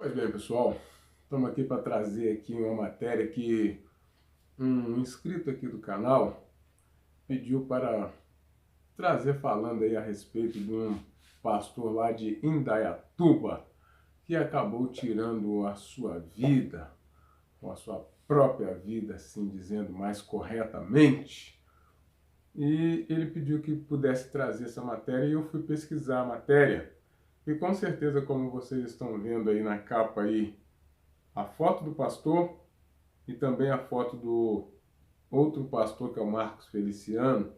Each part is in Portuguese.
Pois bem, pessoal, estamos aqui para trazer aqui uma matéria que um inscrito aqui do canal pediu para trazer falando aí a respeito de um pastor lá de Indaiatuba que acabou tirando a sua vida, ou a sua própria vida, assim dizendo mais corretamente. E ele pediu que pudesse trazer essa matéria e eu fui pesquisar a matéria. E com certeza, como vocês estão vendo aí na capa aí, a foto do pastor e também a foto do outro pastor que é o Marcos Feliciano.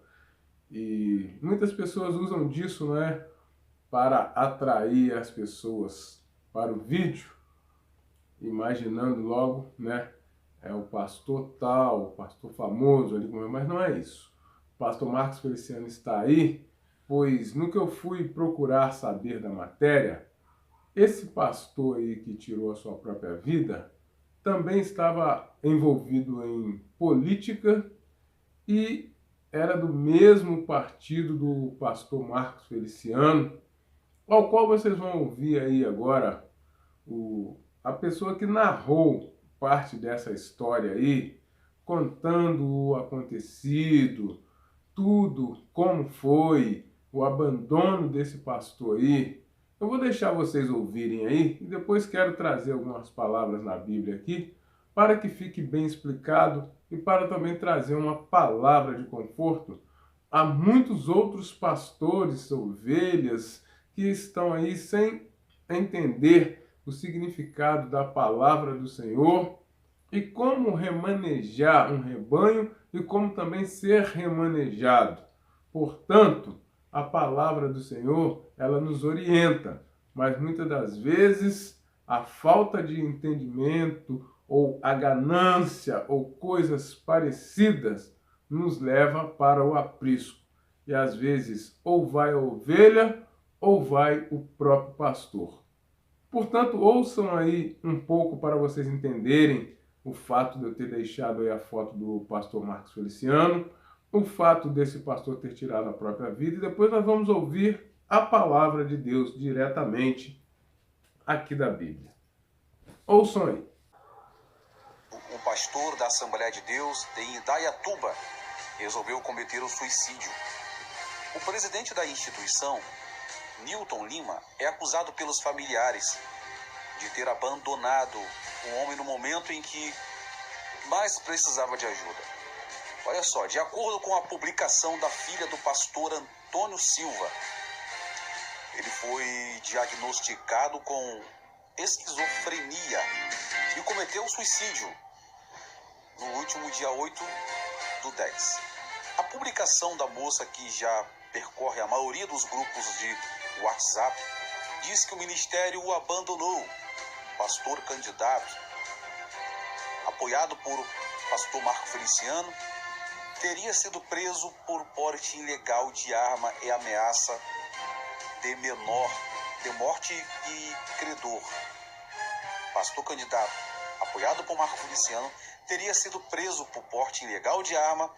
E muitas pessoas usam disso, né, para atrair as pessoas para o vídeo, imaginando logo, né, é o pastor tal, o pastor famoso ali, mas não é isso. O pastor Marcos Feliciano está aí, pois no que eu fui procurar saber da matéria, esse pastor aí que tirou a sua própria vida também estava envolvido em política e era do mesmo partido do pastor Marcos Feliciano, ao qual vocês vão ouvir aí agora a pessoa que narrou parte dessa história aí, contando o acontecido, tudo, como foi, o abandono desse pastor aí. Eu vou deixar vocês ouvirem aí e depois quero trazer algumas palavras na Bíblia aqui para que fique bem explicado e para também trazer uma palavra de conforto a muitos outros pastores, ovelhas que estão aí sem entender o significado da palavra do Senhor e como remanejar um rebanho e como também ser remanejado. Portanto, a palavra do Senhor, ela nos orienta, mas muitas das vezes a falta de entendimento ou a ganância ou coisas parecidas nos leva para o aprisco. E às vezes ou vai a ovelha ou vai o próprio pastor. Portanto, ouçam aí um pouco para vocês entenderem o fato de eu ter deixado aí a foto do pastor Marcos Feliciano, o fato desse pastor ter tirado a própria vida, e depois nós vamos ouvir a palavra de Deus diretamente aqui da Bíblia. Ouçam aí. Um pastor da Assembleia de Deus de Indaiatuba resolveu cometer o suicídio. O presidente da instituição, Newton Lima, é acusado pelos familiares de ter abandonado o homem no momento em que mais precisava de ajuda. Olha só, de acordo com a publicação da filha do pastor Antônio Silva, ele foi diagnosticado com esquizofrenia e cometeu suicídio no último dia 8/10. A publicação da moça, que já percorre a maioria dos grupos de WhatsApp, diz que o ministério o abandonou. Pastor candidato, apoiado por pastor Marco Feliciano, teria sido preso por porte ilegal de arma e ameaça de menor, de morte e credor. Pastor candidato, apoiado por Marco Feliciano, teria sido preso por porte ilegal de arma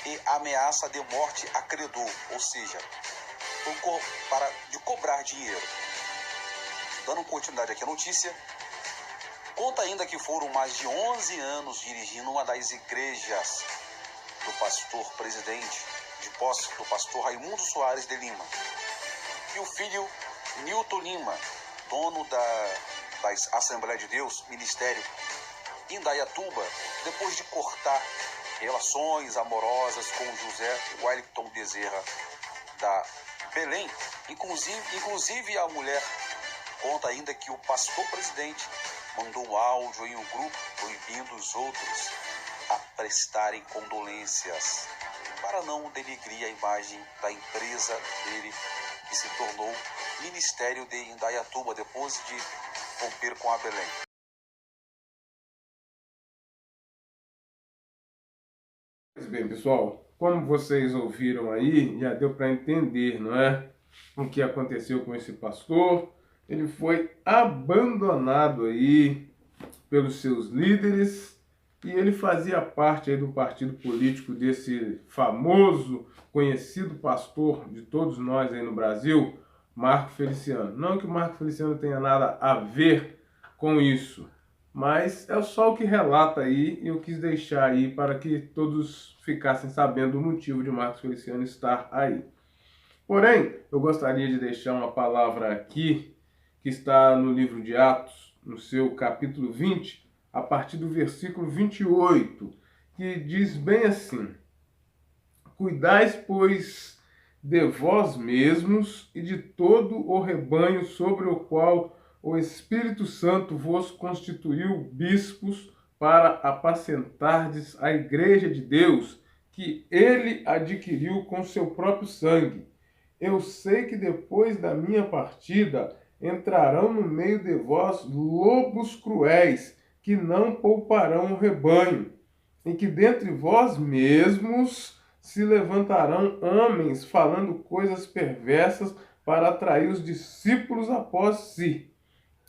e ameaça de morte a credor, ou seja, de cobrar dinheiro. Dando continuidade aqui à notícia, conta ainda que foram mais de 11 anos dirigindo uma das igrejas do pastor presidente, de posse do pastor Raimundo Soares de Lima. E o filho Newton Lima, dono da Assembleia de Deus, Ministério Indaiatuba, depois de cortar relações amorosas com José Wellington Bezerra da Belém, inclusive a mulher conta ainda que o pastor presidente mandou um áudio em um grupo proibindo os outros a prestarem condolências para não denegrir a imagem da empresa dele, que se tornou Ministério de Indaiatuba depois de romper com a Belém. Pois bem, pessoal, como vocês ouviram aí, já deu para entender, não é? O que aconteceu com esse pastor. Ele foi abandonado aí pelos seus líderes e ele fazia parte aí do partido político desse famoso, conhecido pastor de todos nós aí no Brasil, Marco Feliciano. Não que o Marco Feliciano tenha nada a ver com isso. Mas é só o que relata aí e eu quis deixar aí para que todos ficassem sabendo o motivo de Marcos Feliciano estar aí. Porém, eu gostaria de deixar uma palavra aqui que está no livro de Atos, no seu capítulo 20, a partir do versículo 28, que diz bem assim: Cuidais, pois, de vós mesmos e de todo o rebanho sobre o qual o Espírito Santo vos constituiu bispos para apacentardes a igreja de Deus, que ele adquiriu com seu próprio sangue. Eu sei que depois da minha partida entrarão no meio de vós lobos cruéis, que não pouparão o rebanho, e que dentre vós mesmos se levantarão homens falando coisas perversas para atrair os discípulos após si.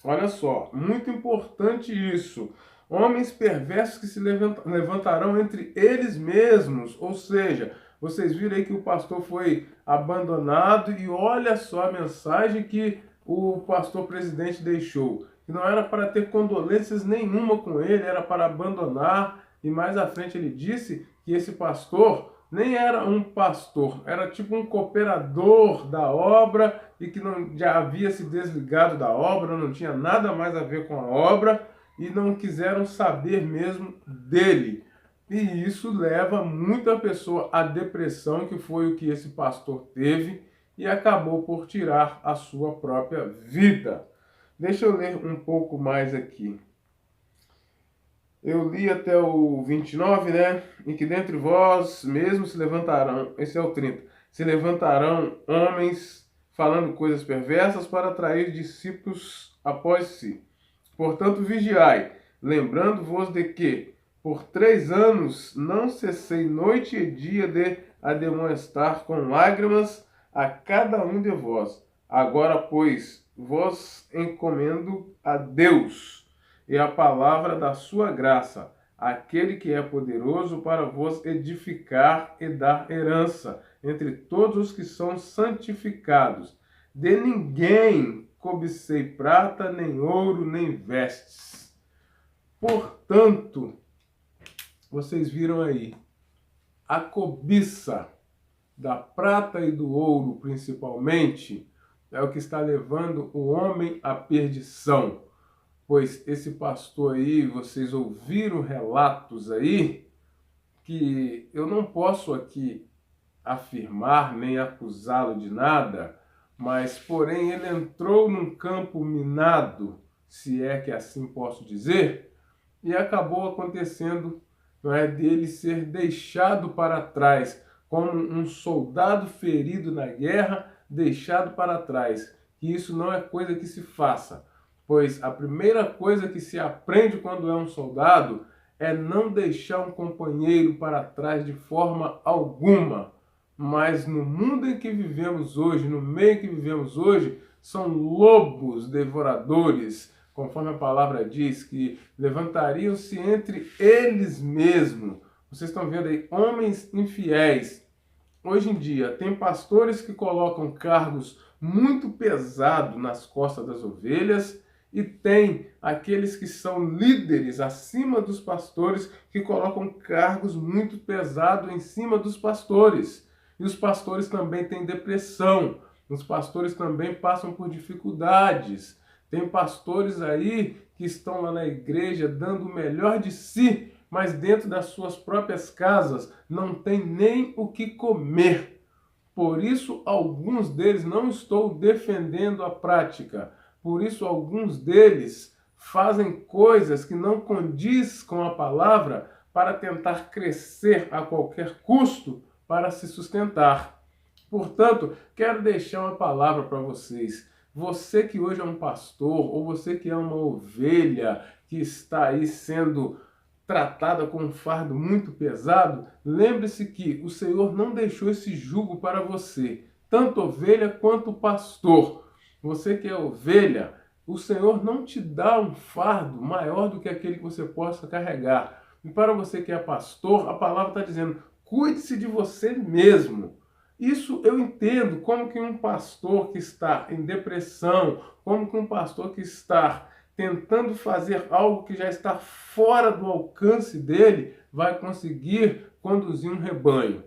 Olha só, muito importante isso. Homens perversos que se levantarão entre eles mesmos, ou seja, vocês viram aí que o pastor foi abandonado e olha só a mensagem que o pastor presidente deixou. Que não era para ter condolências nenhuma com ele, era para abandonar. E mais à frente ele disse que esse pastor nem era um pastor, era tipo um cooperador da obra e que não, já havia se desligado da obra, não tinha nada mais a ver com a obra e não quiseram saber mesmo dele. E isso leva muita pessoa à depressão, que foi o que esse pastor teve, e acabou por tirar a sua própria vida. Deixa eu ler um pouco mais aqui. Eu li até o 29, né? E que dentre vós mesmos se levantarão, esse é o 30, se levantarão homens falando coisas perversas para atrair discípulos após si. Portanto, vigiai, lembrando-vos de que, por 3 anos, não cessei noite e dia de admoestar com lágrimas a cada um de vós. Agora, pois, vos encomendo a Deus e a palavra da sua graça, aquele que é poderoso para vos edificar e dar herança entre todos os que são santificados. De ninguém cobicei prata, nem ouro, nem vestes. Portanto, vocês viram aí, a cobiça da prata e do ouro, principalmente, é o que está levando o homem à perdição. Pois esse pastor aí, vocês ouviram relatos aí, que eu não posso aqui afirmar nem acusá-lo de nada, mas porém ele entrou num campo minado, se é que assim posso dizer, e acabou acontecendo, não é, dele ser deixado para trás, como um soldado ferido na guerra, deixado para trás. Que isso não é coisa que se faça. Pois a primeira coisa que se aprende quando é um soldado é não deixar um companheiro para trás de forma alguma. Mas no mundo em que vivemos hoje, no meio em que vivemos hoje, são lobos devoradores, conforme a palavra diz, que levantariam-se entre eles mesmos. Vocês estão vendo aí, homens infiéis. Hoje em dia, tem pastores que colocam cargos muito pesados nas costas das ovelhas, e tem aqueles que são líderes acima dos pastores que colocam cargos muito pesados em cima dos pastores. E os pastores também têm depressão. Os pastores também passam por dificuldades. Tem pastores aí que estão lá na igreja dando o melhor de si, mas dentro das suas próprias casas não tem nem o que comer. Por isso, alguns deles, não estou defendendo a prática, por isso, alguns deles fazem coisas que não condiz com a palavra para tentar crescer a qualquer custo para se sustentar. Portanto, quero deixar uma palavra para vocês. Você que hoje é um pastor, ou você que é uma ovelha que está aí sendo tratada com um fardo muito pesado, lembre-se que o Senhor não deixou esse jugo para você, tanto ovelha quanto pastor. Você que é ovelha, o Senhor não te dá um fardo maior do que aquele que você possa carregar. E para você que é pastor, a palavra está dizendo, cuide-se de você mesmo. Isso eu entendo, como que um pastor que está em depressão, como que um pastor que está tentando fazer algo que já está fora do alcance dele, vai conseguir conduzir um rebanho.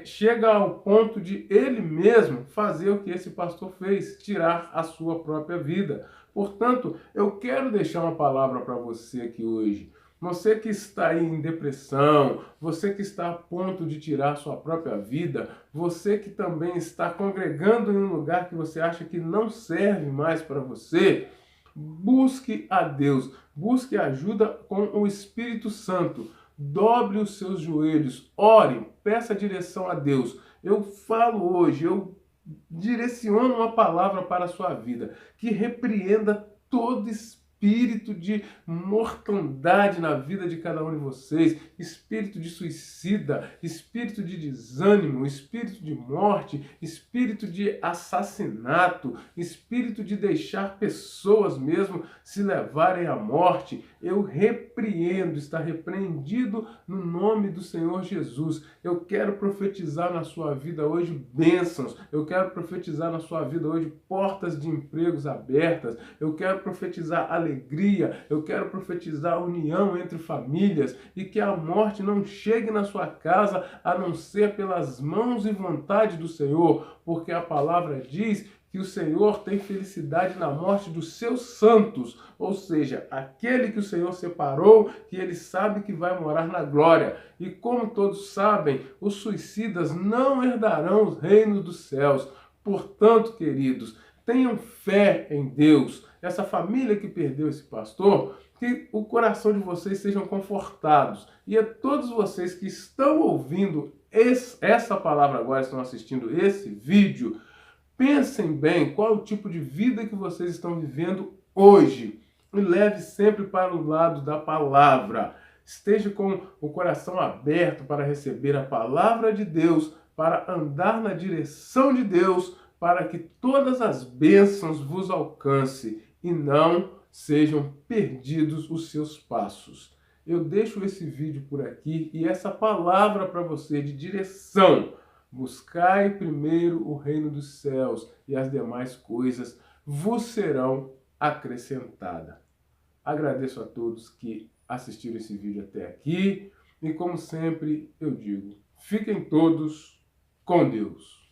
Chega ao ponto de ele mesmo fazer o que esse pastor fez, tirar a sua própria vida. Portanto, eu quero deixar uma palavra para você aqui hoje. Você que está aí em depressão, você que está a ponto de tirar sua própria vida, você que também está congregando em um lugar que você acha que não serve mais para você, busque a Deus, busque ajuda com o Espírito Santo. Dobre os seus joelhos, ore, peça direção a Deus. Eu falo hoje, eu direciono uma palavra para a sua vida, que repreenda todo espírito de mortandade na vida de cada um de vocês, espírito de suicida, espírito de desânimo, espírito de morte, espírito de assassinato, espírito de deixar pessoas mesmo se levarem à morte. Eu repreendo, está repreendido no nome do Senhor Jesus. Eu quero profetizar na sua vida hoje bênçãos. Eu quero profetizar na sua vida hoje portas de empregos abertas. Eu quero profetizar alegria. Eu quero profetizar união entre famílias e que a morte não chegue na sua casa a não ser pelas mãos e vontade do Senhor, porque a palavra diz que o Senhor tem felicidade na morte dos seus santos, ou seja, aquele que o Senhor separou, que ele sabe que vai morar na glória. E como todos sabem, os suicidas não herdarão os reinos dos céus. Portanto, queridos, tenham fé em Deus. Essa família que perdeu esse pastor, que o coração de vocês sejam confortados. E a todos vocês que estão ouvindo essa palavra agora, estão assistindo esse vídeo, pensem bem qual o tipo de vida que vocês estão vivendo hoje e leve sempre para o lado da palavra. Esteja com o coração aberto para receber a palavra de Deus, para andar na direção de Deus, para que todas as bênçãos vos alcancem e não sejam perdidos os seus passos. Eu deixo esse vídeo por aqui e essa palavra para você de direção. Buscai primeiro o reino dos céus e as demais coisas vos serão acrescentadas. Agradeço a todos que assistiram esse vídeo até aqui e, como sempre, eu digo, fiquem todos com Deus.